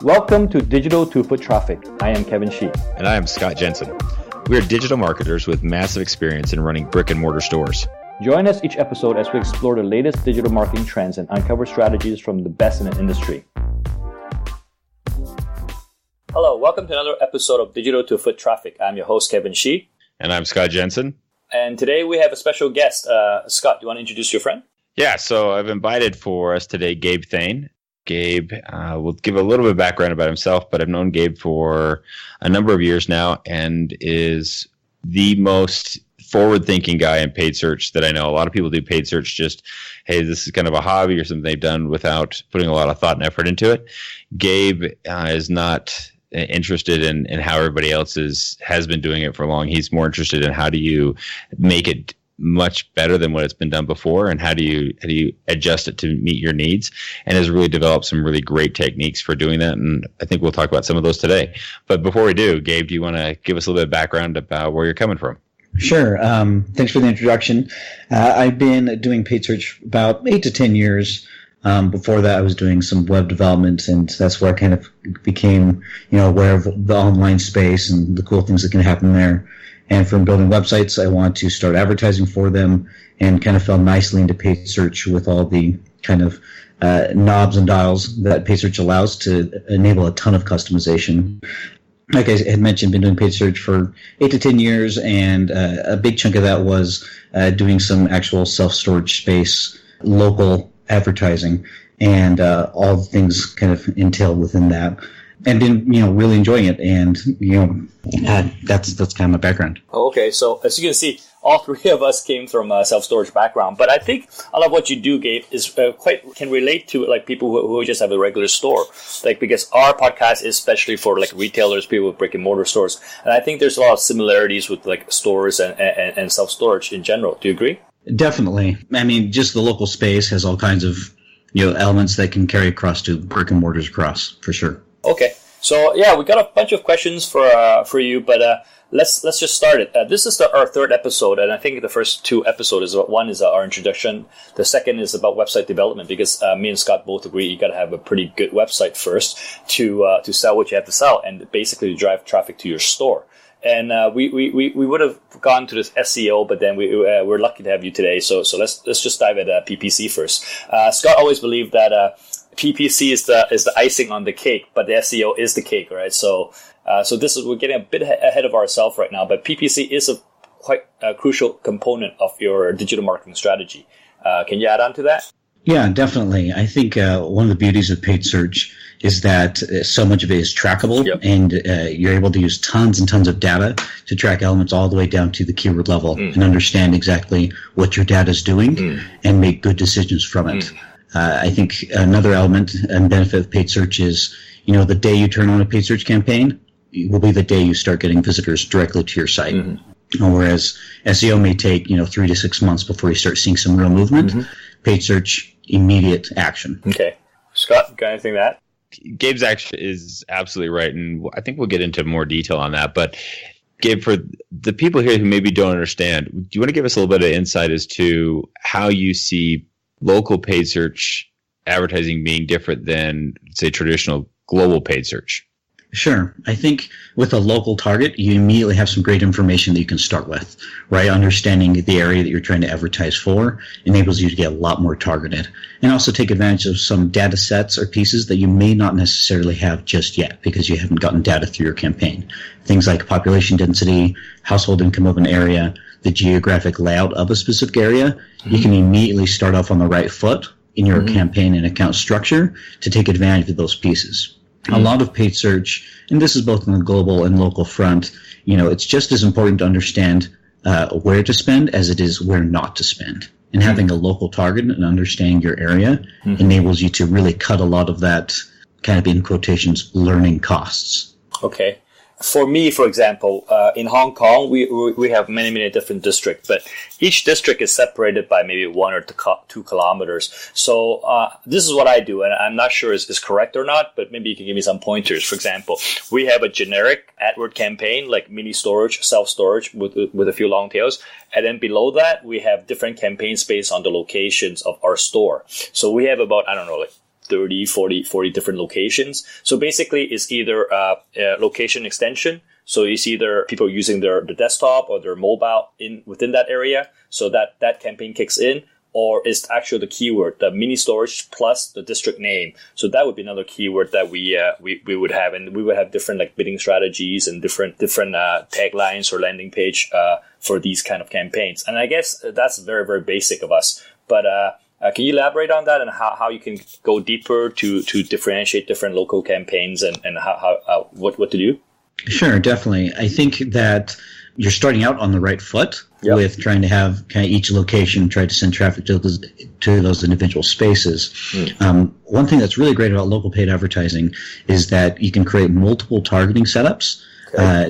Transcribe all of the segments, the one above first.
Welcome to Digital to Foot Traffic. I am Kevin Shi. And I am Scott Jensen. We are digital marketers with massive experience in running brick and mortar stores. Join us each episode as we explore the latest digital marketing trends and uncover strategies from the best in the industry. Hello, welcome to another episode of Digital to Foot Traffic. I'm your host, Kevin Shi. And I'm Scott Jensen. And today we have a special guest. Scott, do you want to introduce your friend? Yeah, so I've invited for us today Gabe Thayn. Gabe will give a little bit of background about himself, but I've known Gabe for a number of years now and is the most forward-thinking guy in paid search that I know. A lot of people do paid search just, hey, this is kind of a hobby or something they've done without putting a lot of thought and effort into it. Gabe is not interested in how everybody else has been doing it for long. He's more interested in how do you make it much better than what it's been done before, and how do you adjust it to meet your needs, and has really developed some really great techniques for doing that, and I think we'll talk about some of those today. But before we do, Gabe, do you want to give us a little bit of background about where you're coming from? Sure. Thanks for the introduction. I've been doing paid search about 8 to 10 years. Before that, I was doing some web development, and that's where I kind of became, aware of the online space and the cool things that can happen there. And from building websites, I want to start advertising for them, and kind of fell nicely into paid search with all the kind of knobs and dials that paid search allows to enable a ton of customization. Like I had mentioned, been doing paid search for 8 to 10 years, and a big chunk of that was doing some actual self-storage space, local advertising, and all the things kind of entailed within that. And been, really enjoying it, and that's kind of my background. Okay, so as you can see, all three of us came from a self-storage background, but I think a lot of what you do, Gabe, is can relate to like people who just have a regular store, because our podcast is especially for like retailers, people with brick and mortar stores, and I think there's a lot of similarities with like stores and self-storage in general. Do you agree? Definitely. I mean, just the local space has all kinds of elements that can carry across to brick and mortars across, for sure. Okay, so yeah, we got a bunch of questions for you, but let's just start it. This is our third episode, and I think the first two episodes one is our introduction. The second is about website development, because me and Scott both agree you got to have a pretty good website first to sell what you have to sell, and basically to drive traffic to your store. And we would have gone to this SEO, but then we're lucky to have you today. So let's just dive at PPC first. Scott always believed that PPC is the icing on the cake, but the SEO is the cake, right? So we're getting a bit ahead of ourselves right now, but PPC is a quite crucial component of your digital marketing strategy. Can you add on to that? Yeah, definitely. I think one of the beauties of paid search is that so much of it is trackable, yep. And you're able to use tons and tons of data to track elements all the way down to the keyword level and understand exactly what your data is doing and make good decisions from it. I think another element and benefit of paid search is, the day you turn on a paid search campaign will be the day you start getting visitors directly to your site. Whereas SEO may take, 3 to 6 months before you start seeing some real movement. Paid search, immediate action. Okay. Scott, got anything to add? Gabe's actually is absolutely right, and I think we'll get into more detail on that. But Gabe, for the people here who maybe don't understand, do you want to give us a little bit of insight as to how you see local paid search advertising being different than, say, traditional global paid search? Sure. I think with a local target, you immediately have some great information that you can start with, right? Understanding the area that you're trying to advertise for enables you to get a lot more targeted, and also take advantage of some data sets or pieces that you may not necessarily have just yet because you haven't gotten data through your campaign. Things like population density, household income of an area, the geographic layout of a specific area. You can immediately start off on the right foot in your campaign and account structure to take advantage of those pieces. A lot of paid search, and this is both on the global and local front, it's just as important to understand where to spend as it is where not to spend. And having a local target and understanding your area enables you to really cut a lot of that kind of, in quotations, learning costs. Okay. For me, for example, in Hong Kong, we have many different districts, but each district is separated by maybe 1 or 2 kilometers. So this is what I do, and I'm not sure is correct or not, but maybe you can give me some pointers. For example, we have a generic AdWord campaign like mini storage, self-storage with a few long tails, and then below that we have different campaigns based on the locations of our store. So we have about, 30, 40 different locations. So basically, it's either a location extension. So it's either people using their desktop or their mobile within that area. So that campaign kicks in. Or it's actually the keyword, the mini storage plus the district name. So that would be another keyword that we would have, and we would have different like bidding strategies and different taglines or landing page for these kind of campaigns. And I guess that's very, very basic of us. But can you elaborate on that and how you can go deeper to differentiate different local campaigns and how what to do? Sure, definitely. I think that you're starting out on the right foot with trying to have kind of each location try to send traffic to those individual spaces. One thing that's really great about local paid advertising is that you can create multiple targeting setups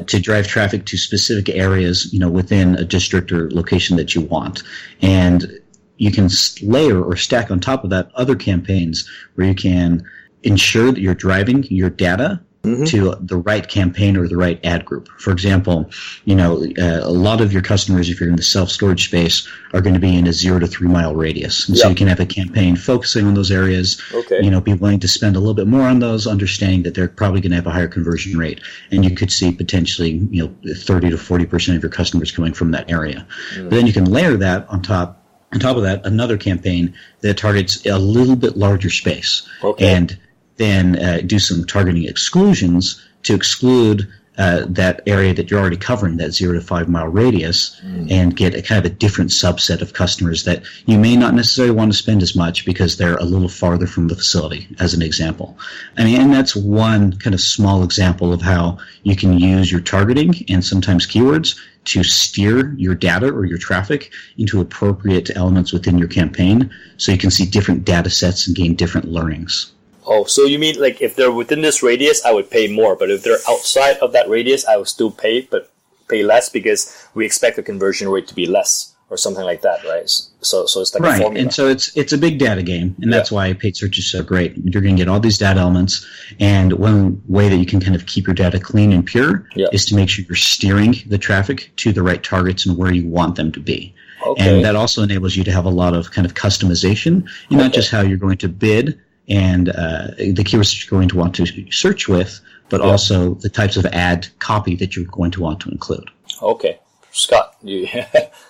to drive traffic to specific areas, within a district or location that you want. And you can layer or stack on top of that other campaigns where you can ensure that you're driving your data to the right campaign or the right ad group. For example, a lot of your customers, if you're in the self-storage space, are going to be in a 0 to 3 mile radius. And so you can have a campaign focusing on those areas, be willing to spend a little bit more on those, understanding that they're probably going to have a higher conversion rate. And you could see potentially, 30 to 40% of your customers coming from that area. But then you can layer that on top of that, another campaign that targets a little bit larger space. And then do some targeting exclusions to exclude that area that you're already covering, that 0 to 5 mile radius, and get a kind of a different subset of customers that you may not necessarily want to spend as much because they're a little farther from the facility, as an example. And that's one kind of small example of how you can use your targeting and sometimes keywords to steer your data or your traffic into appropriate elements within your campaign so you can see different data sets and gain different learnings. Oh, so you mean like if they're within this radius, I would pay more, but if they're outside of that radius, I would still pay, but pay less because we expect the conversion rate to be less or something like that, right? So it's like a formula. And so it's a big data game, and that's why paid search is so great. You're going to get all these data elements, and one way that you can kind of keep your data clean and pure is to make sure you're steering the traffic to the right targets and where you want them to be. And that also enables you to have a lot of kind of customization, and not just how you're going to bid and the keywords that you're going to want to search with, but also the types of ad copy that you're going to want to include. Okay. Scott, you...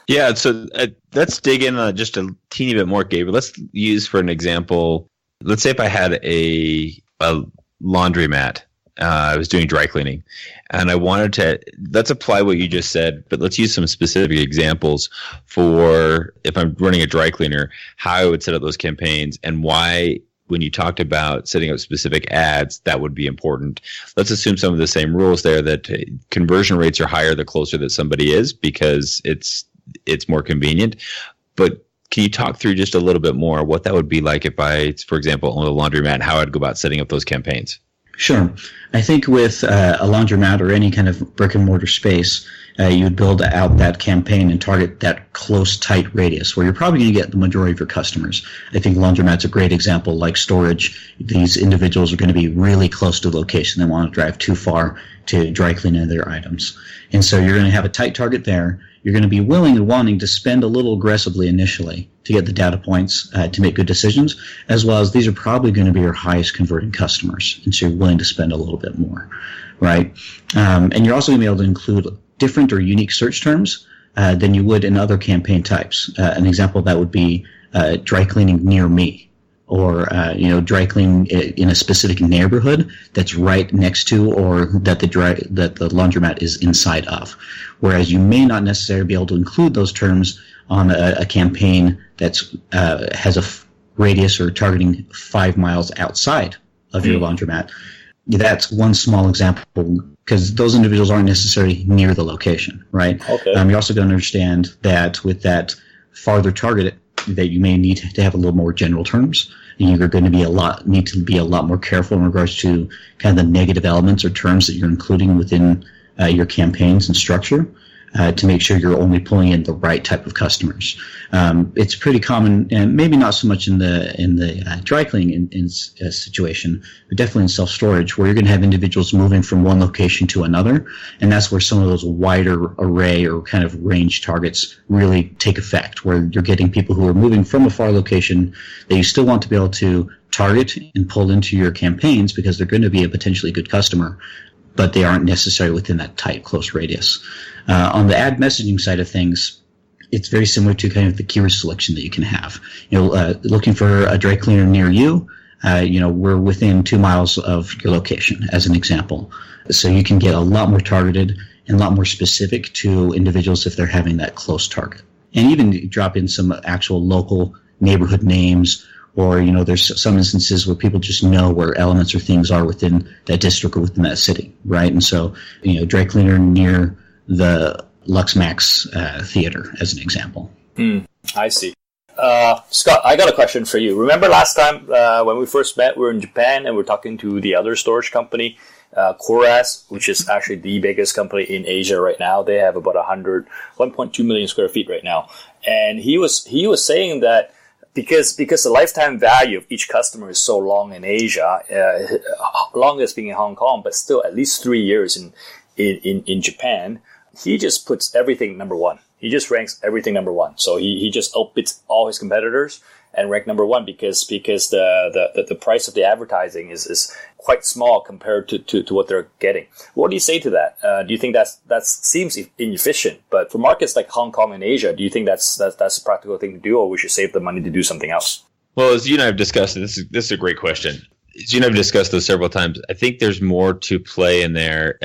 Yeah, so let's dig in just a teeny bit more, Gabe. Let's use for an example, let's say if I had a laundromat, I was doing dry cleaning, and I wanted to, let's apply what you just said, but let's use some specific examples for if I'm running a dry cleaner, how I would set up those campaigns and why, when you talked about setting up specific ads, that would be important. Let's assume some of the same rules there, that conversion rates are higher the closer that somebody is because it's more convenient. But can you talk through just a little bit more what that would be like if I, for example, own a laundromat, how I'd go about setting up those campaigns? Sure. I think with a laundromat or any kind of brick and mortar space, you would build out that campaign and target that close, tight radius where you're probably going to get the majority of your customers. I think laundromat's a great example. Like storage, these individuals are going to be really close to the location. They want to drive too far to dry clean their items. And so you're going to have a tight target there. You're going to be willing and wanting to spend a little aggressively initially to get the data points to make good decisions, as well as these are probably going to be your highest converting customers. And so you're willing to spend a little bit more, right? And you're also going to be able to include different or unique search terms than you would in other campaign types. An example of that would be dry cleaning near me, or dry cleaning in a specific neighborhood that's right next to, or that the laundromat is inside of. Whereas you may not necessarily be able to include those terms on a campaign that's has a radius or targeting 5 miles outside of your laundromat. That's one small example, because those individuals aren't necessarily near the location, right? Okay. You're also going to understand that with that farther target, that you may need to have a little more general terms, and you're going to need to be a lot more careful in regards to kind of the negative elements or terms that you're including within your campaigns and structure. To make sure you're only pulling in the right type of customers. It's pretty common, and maybe not so much in the dry cleaning situation, but definitely in self-storage, where you're going to have individuals moving from one location to another, and that's where some of those wider array or kind of range targets really take effect, where you're getting people who are moving from a far location that you still want to be able to target and pull into your campaigns because they're going to be a potentially good customer, but they aren't necessarily within that tight, close radius. On the ad messaging side of things, it's very similar to kind of the keyword selection that you can have. Looking for a dry cleaner near you, we're within 2 miles of your location, as an example. So you can get a lot more targeted and a lot more specific to individuals if they're having that close target. And even drop in some actual local neighborhood names, or, there's some instances where people just know where elements or things are within that district or within that city, right? And so, dry cleaner near the Luxmax theater, as an example. I see. Scott, I got a question for you. Remember last time when we first met, we were in Japan and we were talking to the other storage company, Coras, which is actually the biggest company in Asia right now. They have about 1.2 million square feet right now. And he was saying that because the lifetime value of each customer is so long in Asia, longest being in Hong Kong, but still at least 3 years in Japan, he just puts everything number one. He just ranks everything number one. So he just outbids all his competitors and rank number one because the price of the advertising is quite small compared to what they're getting. What do you say to that? Do you think that seems inefficient? But for markets like Hong Kong and Asia, do you think that's a practical thing to do, or we should save the money to do something else? Well, as you and I have discussed, this is a great question. As you and I have discussed this several times, I think there's more to play in there.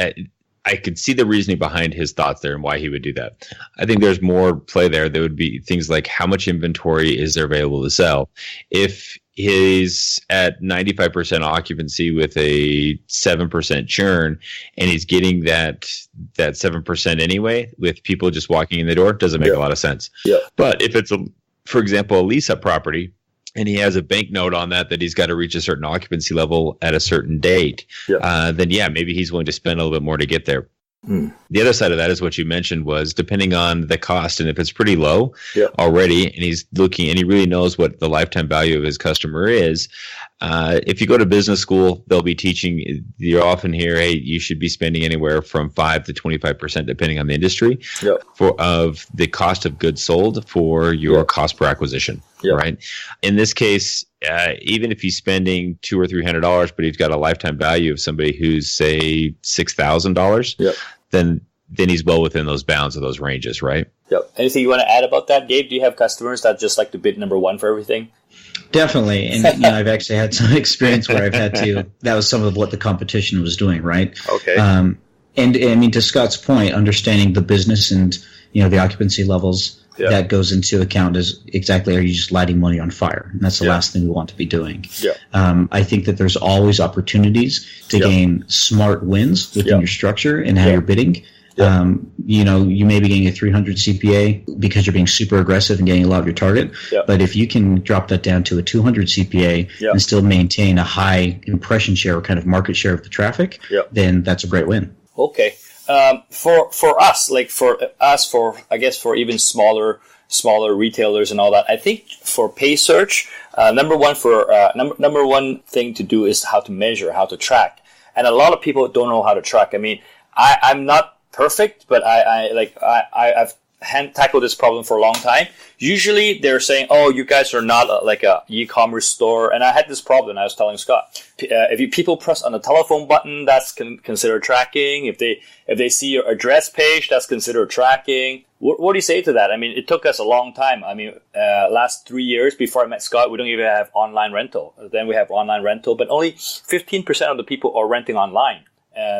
I could see the reasoning behind his thoughts there and why he would do that. I think there's more play there. There would be things like how much inventory is there available to sell. If he's at 95% occupancy with a 7% churn and he's getting that 7% anyway with people just walking in the door, doesn't make a lot of sense. Yeah. But if it's, for example, a lease-up property, and he has a bank note on that he's got to reach a certain occupancy level at a certain date, then maybe he's willing to spend a little bit more to get there. The other side of that is what you mentioned was depending on the cost, and if it's pretty low already, and he's looking and he really knows what the lifetime value of his customer is. If you go to business school, they'll be teaching. You often hear, "Hey, you should be spending anywhere from 5 to 25%, depending on the industry, of the cost of goods sold for your cost per acquisition." Right. In this case, even if he's spending $200 or $300, but he's got a lifetime value of somebody who's say $6,000, then he's well within those bounds of those ranges, right? Yep. Anything you want to add about that, Gabe? Do you have customers that just like to bid number one for everything? Definitely. And I've actually had some experience where I've had to, that was some of what the competition was doing, right? Okay. And I mean, to Scott's point, understanding the business and, the occupancy levels, that goes into account is exactly, are you just lighting money on fire? And that's the last thing we want to be doing. I think that there's always opportunities to gain smart wins within your structure and how you're bidding. You may be getting a 300 CPA because you're being super aggressive and getting a lot of your target. But if you can drop that down to a 200 CPA and still maintain a high impression share or kind of market share of the traffic, then that's a great win. Okay. For us, I guess for even smaller retailers and all that, I think for pay search, number one thing to do is how to measure, how to track. And a lot of people don't know how to track. I mean, I'm not perfect, but I've tackled this problem for a long time. Usually they're saying, "Oh, you guys are not like a e-commerce store." And I had this problem. I was telling Scott, if people press on the telephone button, that's considered tracking. If they see your address page, that's considered tracking. What do you say to that? I mean, it took us a long time. I mean, last 3 years before I met Scott, we don't even have online rental. Then we have online rental, but only 15% of the people are renting online.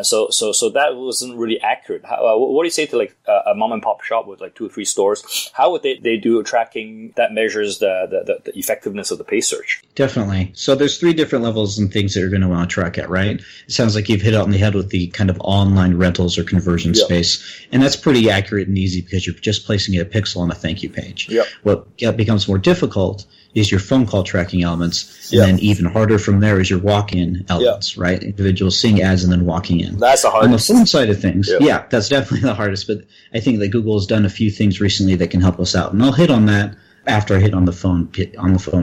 So that wasn't really accurate. What do you say to like a mom and pop shop with like 2 or 3 stores? How would they do tracking that measures the effectiveness of the pay search? Definitely. So there's 3 different levels and things that you're going to want to track at, right? It sounds like you've hit it on the head with the kind of online rentals or conversion space. And that's pretty accurate and easy because you're just placing a pixel on a thank you page. What becomes more difficult is your phone call tracking elements. And then even harder from there is your walk-in elements, right? Individuals seeing ads and then walking in. That's the hardest. On the phone side of things, that's definitely the hardest. But I think that Google has done a few things recently that can help us out. And I'll hit on that after I hit on the phone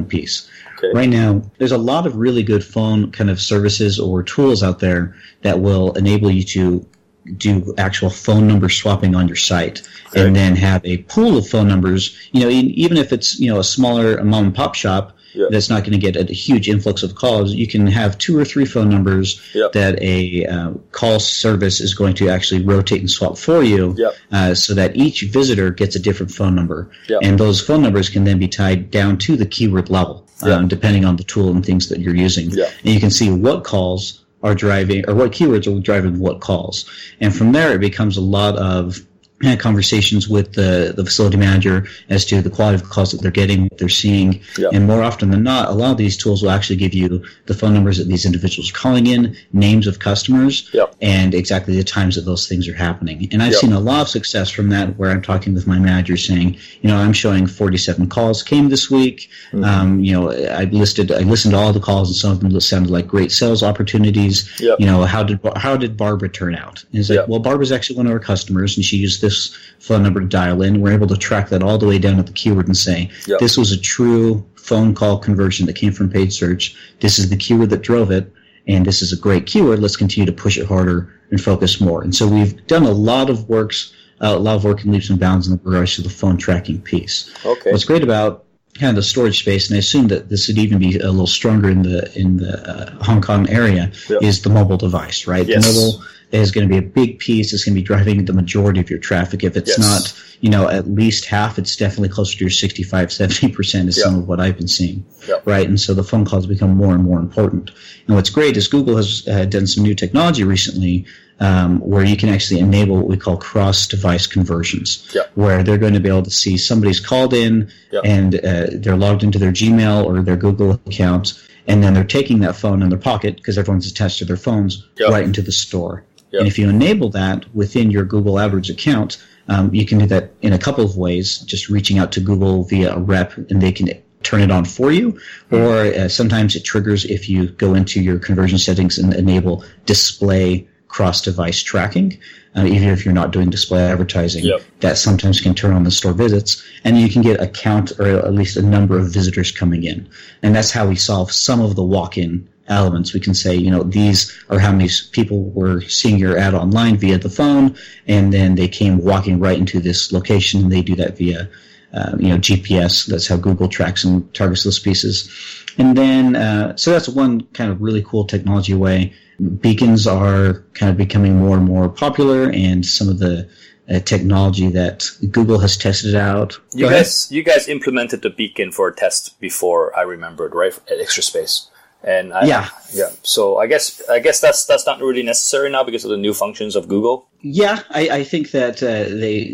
piece. Okay. Right now, there's a lot of really good phone kind of services or tools out there that will enable you to do actual phone number swapping on your site, and then have a pool of phone numbers. Even if it's a smaller mom and pop shop, that's not going to get a huge influx of calls. You can have 2 or 3 phone numbers that a call service is going to actually rotate and swap for you, so that each visitor gets a different phone number. And those phone numbers can then be tied down to the keyword level, depending on the tool and things that you're using. And you can see what calls are driving, or what keywords are driving what calls. And from there, it becomes a lot of conversations with the facility manager as to the quality of the calls that they're getting, what they're seeing. And more often than not, a lot of these tools will actually give you the phone numbers that these individuals are calling in, names of customers, and exactly the times that those things are happening. And I've seen a lot of success from that, where I'm talking with my manager saying, I'm showing 47 calls came this week. I listened to all the calls, and some of them sounded like great sales opportunities. How did Barbara turn out? And it's like, well, Barbara's actually one of our customers, and she used this phone number to dial in. We're able to track that all the way down to the keyword and say, this was a true phone call conversion that came from paid search. This is the keyword that drove it, and this is a great keyword. Let's continue to push it harder and focus more. And so we've done a lot of work in leaps and bounds in regards to the phone tracking piece. What's great about kind of the storage space, and I assume that this would even be a little stronger in the Hong Kong area, is the mobile device, right? The mobile is going to be a big piece. It's going to be driving the majority of your traffic. If it's not, at least half, it's definitely closer to your 65, 70% is some of what I've been seeing, right? And so the phone calls become more and more important. And what's great is Google has done some new technology recently where you can actually enable what we call cross-device conversions, where they're going to be able to see somebody's called in and they're logged into their Gmail or their Google account, and then they're taking that phone in their pocket, because everyone's attached to their phones, right into the store. And if you enable that within your Google AdWords account, you can do that in a couple of ways, just reaching out to Google via a rep, and they can turn it on for you, or sometimes it triggers if you go into your conversion settings and enable display cross-device tracking, even if you're not doing display advertising. That sometimes can turn on the store visits, and you can get a count, or at least a number of visitors coming in. And that's how we solve some of the walk-in elements. We can say, these are how many people were seeing your ad online via the phone, and then they came walking right into this location, and they do that via GPS. That's how Google tracks and targets those pieces. And then, so that's one kind of really cool technology way. Beacons are kind of becoming more and more popular, and some of the technology that Google has tested out. You guys implemented the beacon for a test before, I remembered, right, at Extra Space. And so I guess that's not really necessary now because of the new functions of Google. I think that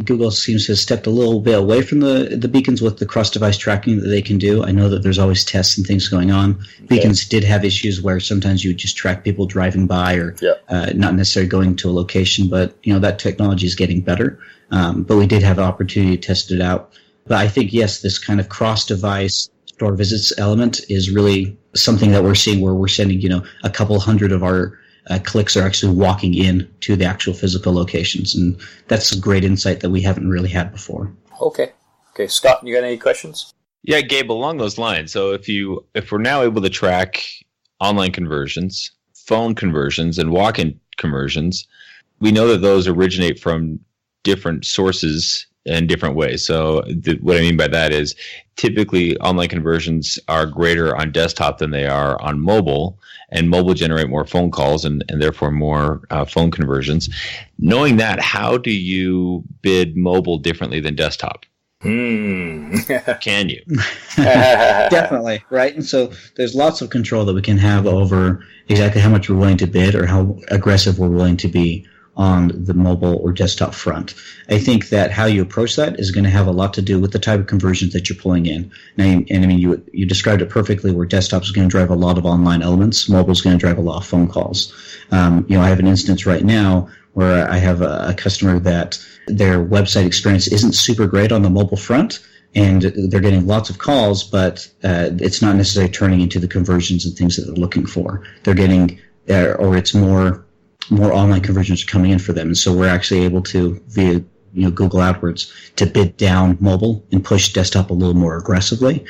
Google seems to have stepped a little bit away from the beacons with the cross-device tracking that they can do. I know that there's always tests and things going on. Beacons did have issues where sometimes you would just track people driving by, or not necessarily going to a location. But that technology is getting better. But we did have an opportunity to test it out. But I think this kind of cross-device store visits element is really something that we're seeing, where we're sending, a couple hundred of our clicks are actually walking in to the actual physical locations. And that's a great insight that we haven't really had before. Okay. Scott, you got any questions? Yeah, Gabe, along those lines. So if we're now able to track online conversions, phone conversions, and walk-in conversions, we know that those originate from different sources in different ways. So what I mean by that is typically online conversions are greater on desktop than they are on mobile, and mobile generate more phone calls and therefore more phone conversions. Knowing that, how do you bid mobile differently than desktop? Can you? Definitely, right? And so there's lots of control that we can have over exactly how much we're willing to bid or how aggressive we're willing to be on the mobile or desktop front. I think that how you approach that is going to have a lot to do with the type of conversions that you're pulling in. And I mean, you described it perfectly, where desktop is going to drive a lot of online elements, mobile is going to drive a lot of phone calls. I have an instance right now where I have a customer that their website experience isn't super great on the mobile front, and they're getting lots of calls, but it's not necessarily turning into the conversions and things that they're looking for. They're getting, or it's more online conversions are coming in for them. And so we're actually able to, via Google AdWords, to bid down mobile and push desktop a little more aggressively,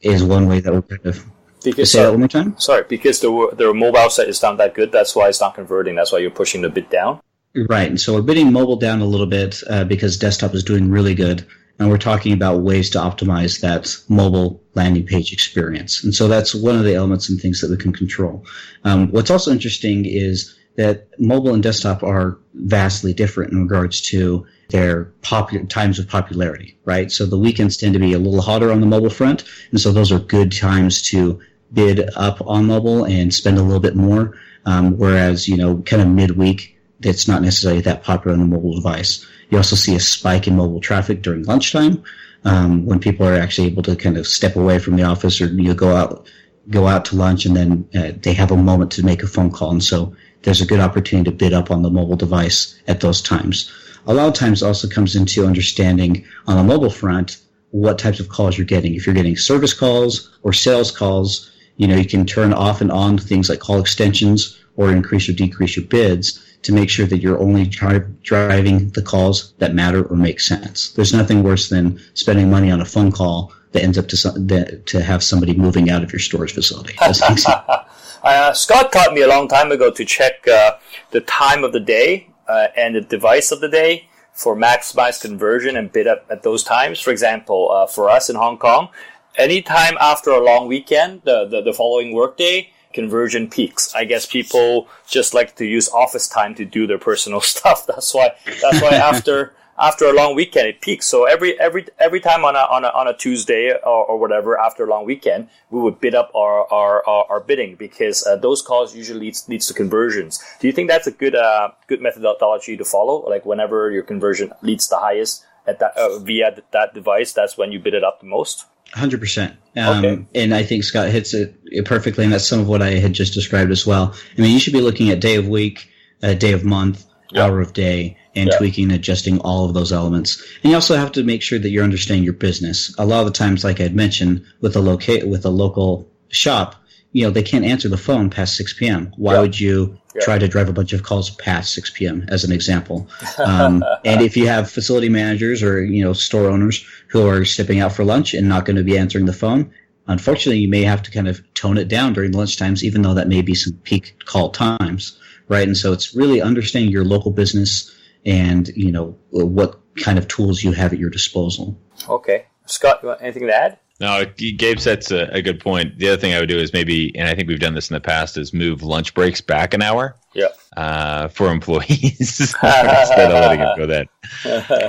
is one way that we're kind of... Say that one more time? Sorry, because their mobile site is not that good, that's why it's not converting, that's why you're pushing the bid down? Right, and so we're bidding mobile down a little bit because desktop is doing really good. And we're talking about ways to optimize that mobile landing page experience. And so that's one of the elements and things that we can control. What's also interesting is that mobile and desktop are vastly different in regards to their times of popularity, right? So the weekends tend to be a little hotter on the mobile front, and so those are good times to bid up on mobile and spend a little bit more, whereas, kind of midweek, that's not necessarily that popular on the mobile device. You also see a spike in mobile traffic during lunchtime, when people are actually able to kind of step away from the office, or go out to lunch, and then they have a moment to make a phone call. And so there's a good opportunity to bid up on the mobile device at those times. A lot of times also comes into understanding on the mobile front what types of calls you're getting. If you're getting service calls or sales calls, you can turn off and on things like call extensions or increase or decrease your bids to make sure that you're only driving the calls that matter or make sense. There's nothing worse than spending money on a phone call that ends up to have somebody moving out of your storage facility. Scott taught me a long time ago to check the time of the day and the device of the day for maximized conversion and bid up at those times. For example, for us in Hong Kong, anytime after a long weekend, the following workday, conversion peaks. I guess people just like to use office time to do their personal stuff. That's why after a long weekend it peaks. So every time on a Tuesday or whatever after a long weekend, we would bid up our bidding, because those calls usually leads to conversions. Do you think that's a good methodology to follow? Like whenever your conversion leads the highest at that via that device, that's when you bid it up the most? 100%. Okay. And I think Scott hits it perfectly, and that's some of what I had just described as well. I mean, you should be looking at day of week, day of month, hour of day, and tweaking and adjusting all of those elements. And you also have to make sure that you're understanding your business. A lot of the times, like I had mentioned, with a local shop, they can't answer the phone past 6 p.m. Why would you try to drive a bunch of calls past 6 p.m. as an example? And if you have facility managers or, store owners who are stepping out for lunch and not going to be answering the phone, unfortunately, you may have to kind of tone it down during lunch times, even though that may be some peak call times, right? And so it's really understanding your local business and, what kind of tools you have at your disposal. Okay. Scott, you want anything to add? No, Gabe sets a good point. The other thing I would do is maybe, and I think we've done this in the past, is move lunch breaks back an hour. For employees instead of letting them go then.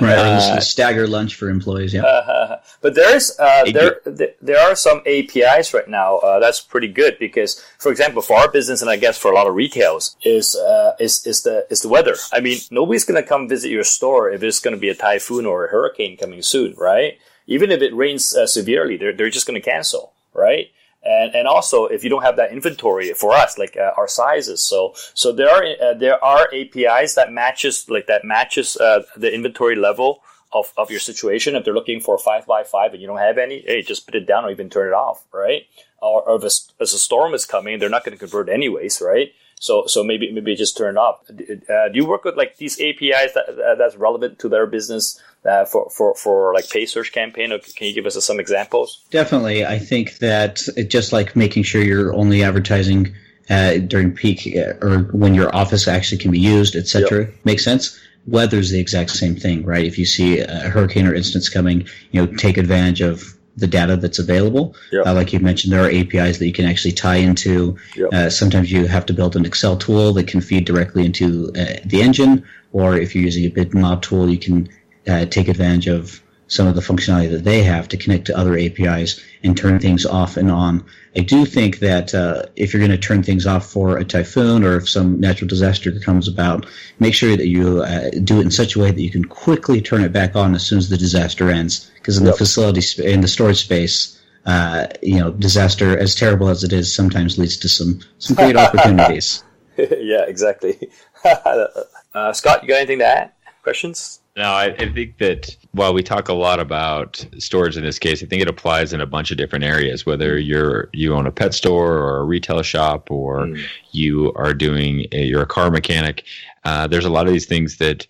Right, stagger lunch for employees. But there are some APIs right now that's pretty good, because, for example, for our business, and I guess for a lot of retails, is the weather. I mean, nobody's going to come visit your store if there's going to be a typhoon or a hurricane coming soon, right? Even if it rains severely, they're just going to cancel, right? And also, if you don't have that inventory for us, like our sizes, so there are APIs that matches the inventory level of your situation. If they're looking for 5x5 and you don't have any, hey, just put it down or even turn it off, right? Or if a storm is coming, they're not going to convert anyways, right? So maybe just turn it off. Do you work with like these APIs that's relevant to their business for like paid search campaign? Or can you give us some examples? Definitely. I think that just like making sure you're only advertising during peak or when your office actually can be used, etc. Makes sense. Weather's the exact same thing, right? If you see a hurricane or instance coming, take advantage of the data that's available. Like you mentioned, there are APIs that you can actually tie into. Sometimes you have to build an Excel tool that can feed directly into the engine, or if you're using a Bitmob tool, you can take advantage of some of the functionality that they have to connect to other APIs and turn things off and on. I do think that if you're going to turn things off for a typhoon or if some natural disaster comes about, make sure that you do it in such a way that you can quickly turn it back on as soon as the disaster ends. Because in the facility, in the storage space, disaster, as terrible as it is, sometimes leads to some great opportunities. Yeah, exactly. Scott, you got anything to add? Questions? No, I think that while we talk a lot about storage in this case, I think it applies in a bunch of different areas, whether you own a pet store or a retail shop or you're a car mechanic. There's a lot of these things that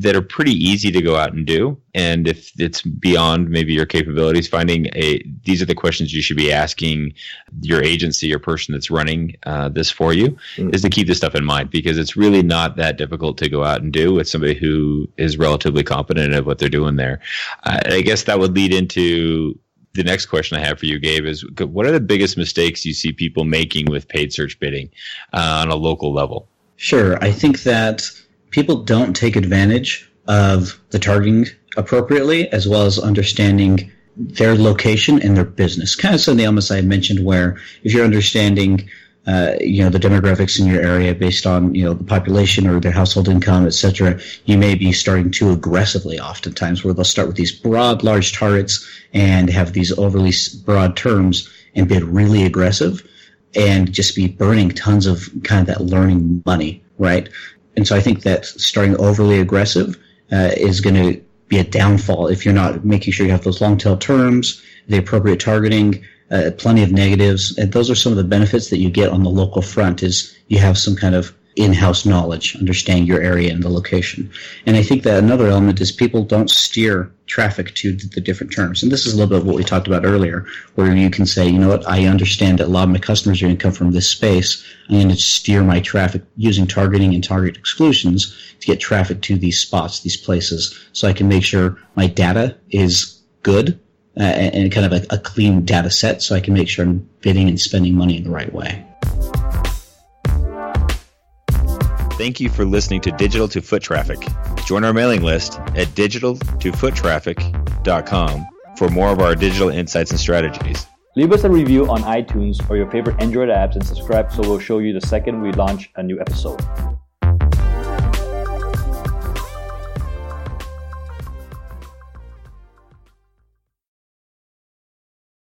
are pretty easy to go out and do. And if it's beyond maybe your capabilities, these are the questions you should be asking your agency or person that's running this for you, is to keep this stuff in mind, because it's really not that difficult to go out and do with somebody who is relatively competent at what they're doing there. I guess that would lead into the next question I have for you, Gabe, is what are the biggest mistakes you see people making with paid search bidding on a local level? Sure. I think that people don't take advantage of the targeting appropriately, as well as understanding their location and their business. Kind of some of the elements I mentioned, where if you're understanding the demographics in your area based on, the population or their household income, etc., you may be starting too aggressively oftentimes, where they'll start with these broad, large targets and have these overly broad terms and bid really aggressive and just be burning tons of kind of that learning money, right? And so I think that starting overly aggressive is going to be a downfall if you're not making sure you have those long tail terms, the appropriate targeting, plenty of negatives. And those are some of the benefits that you get on the local front, is you have some kind of in-house knowledge, understanding your area and the location. And I think that another element is people don't steer traffic to the different terms. And this is a little bit of what we talked about earlier, where you can say, you know what, I understand that a lot of my customers are going to come from this space. I'm going to steer my traffic using targeting and target exclusions to get traffic to these spots, these places, so I can make sure my data is good and kind of a clean data set, so I can make sure I'm bidding and spending money in the right way. Thank you for listening to Digital to Foot Traffic. Join our mailing list at digitaltofoottraffic.com for more of our digital insights and strategies. Leave us a review on iTunes or your favorite Android apps and subscribe so we'll show you the second we launch a new episode.